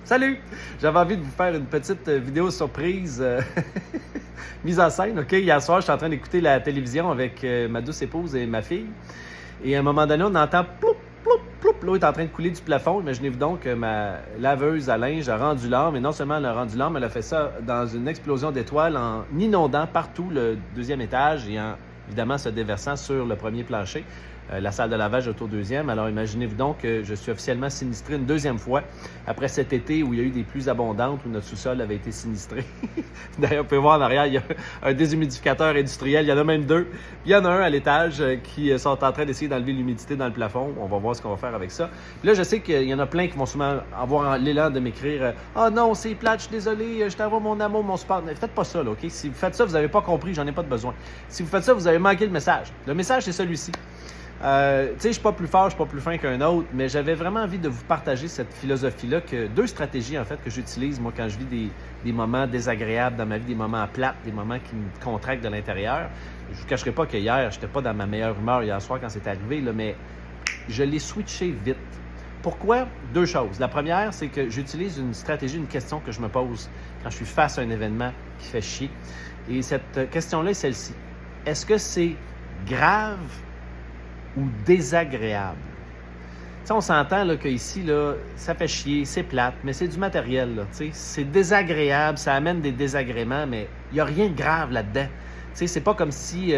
Salut! J'avais envie de vous faire une petite vidéo surprise mise en scène. OK? Hier soir, je suis en train d'écouter la télévision avec ma douce épouse et ma fille. Et à un moment donné, on entend ploup, ploup, ploup. L'eau est en train de couler du plafond. Imaginez-vous donc que ma laveuse à linge a rendu l'âme. Et non seulement elle a rendu l'âme, elle a fait ça dans une explosion d'étoiles en inondant partout le deuxième étage et en évidemment se déversant sur le premier plancher. La salle de lavage est au deuxième. Alors, imaginez-vous donc que je suis officiellement sinistré une deuxième fois après cet été où il y a eu des pluies abondantes, où notre sous-sol avait été sinistré. D'ailleurs, vous pouvez voir en arrière, il y a un déshumidificateur industriel. Il y en a même deux. Il y en a un à l'étage qui sont en train d'essayer d'enlever l'humidité dans le plafond. On va voir ce qu'on va faire avec ça. Puis là, je sais qu'il y en a plein qui vont sûrement avoir l'élan de m'écrire « Ah non, c'est plate, je suis désolé, je t'envoie mon amour, mon support. » Ne faites pas ça, là, OK? Si vous faites ça, vous n'avez pas compris, j'en ai pas de besoin. Si vous faites ça, vous avez manqué le message. Le message, c'est celui-ci. Tu sais, je suis pas plus fort, je suis pas plus fin qu'un autre, mais j'avais vraiment envie de vous partager cette philosophie-là, deux stratégies en fait que j'utilise moi quand je vis des moments désagréables dans ma vie, des moments plates, des moments qui me contractent de l'intérieur. Je vous cacherai pas que hier, j'étais pas dans ma meilleure humeur hier soir quand c'est arrivé, là, mais je l'ai switché vite. Pourquoi? Deux choses. La première, c'est que j'utilise une stratégie, une question que je me pose quand je suis face à un événement qui fait chier. Et cette question-là est celle-ci. Est-ce que c'est grave ou désagréable? T'sais, on s'entend là, qu'ici, là, ça fait chier, c'est plate, mais c'est du matériel. Là, c'est désagréable, ça amène des désagréments, mais il n'y a rien de grave là-dedans. C'est pas comme si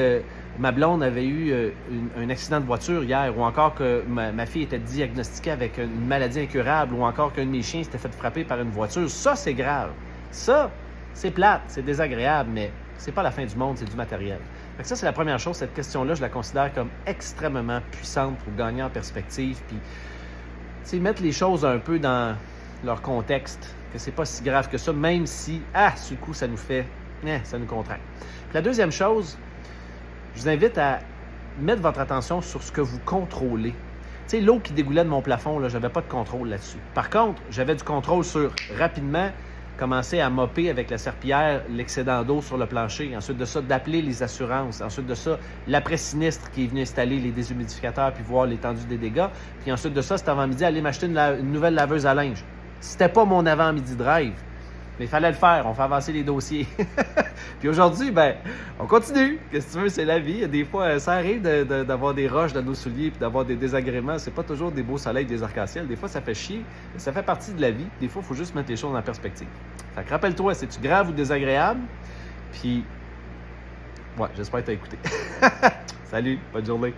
ma blonde avait eu un accident de voiture hier, ou encore que ma fille était diagnostiquée avec une maladie incurable, ou encore qu'un de mes chiens s'était fait frapper par une voiture. Ça, c'est grave. Ça, c'est plate, c'est désagréable, mais c'est pas la fin du monde, c'est du matériel. Fait que ça, c'est la première chose. Cette question-là, je la considère comme extrêmement puissante pour gagner en perspective. Puis, mettre les choses un peu dans leur contexte, que c'est pas si grave que ça, même si, sur le coup, ça nous fait, ça nous contracte. Puis la deuxième chose, je vous invite à mettre votre attention sur ce que vous contrôlez. Tu sais, l'eau qui dégoulait de mon plafond, là, j'avais pas de contrôle là-dessus. Par contre, j'avais du contrôle sur, rapidement, commencer à mopper avec la serpillière l'excédent d'eau sur le plancher. Ensuite de ça, d'appeler les assurances. Ensuite de ça, l'après-sinistre qui est venu installer les déshumidificateurs puis voir l'étendue des dégâts. Puis ensuite de ça, cet avant-midi, aller m'acheter une nouvelle laveuse à linge. C'était pas mon avant-midi drive, mais il fallait le faire. On fait avancer les dossiers. Puis aujourd'hui, on continue. Qu'est-ce que tu veux, c'est la vie. Des fois, ça arrive d'avoir des roches dans nos souliers puis d'avoir des désagréments. C'est pas toujours des beaux soleils, des arcs-en-ciel. Des fois, ça fait chier. Mais ça fait partie de la vie. Des fois, il faut juste mettre les choses en perspective. Fait que rappelle-toi, c'est-tu grave ou désagréable? Puis, j'espère que tu as écouté. Salut, bonne journée.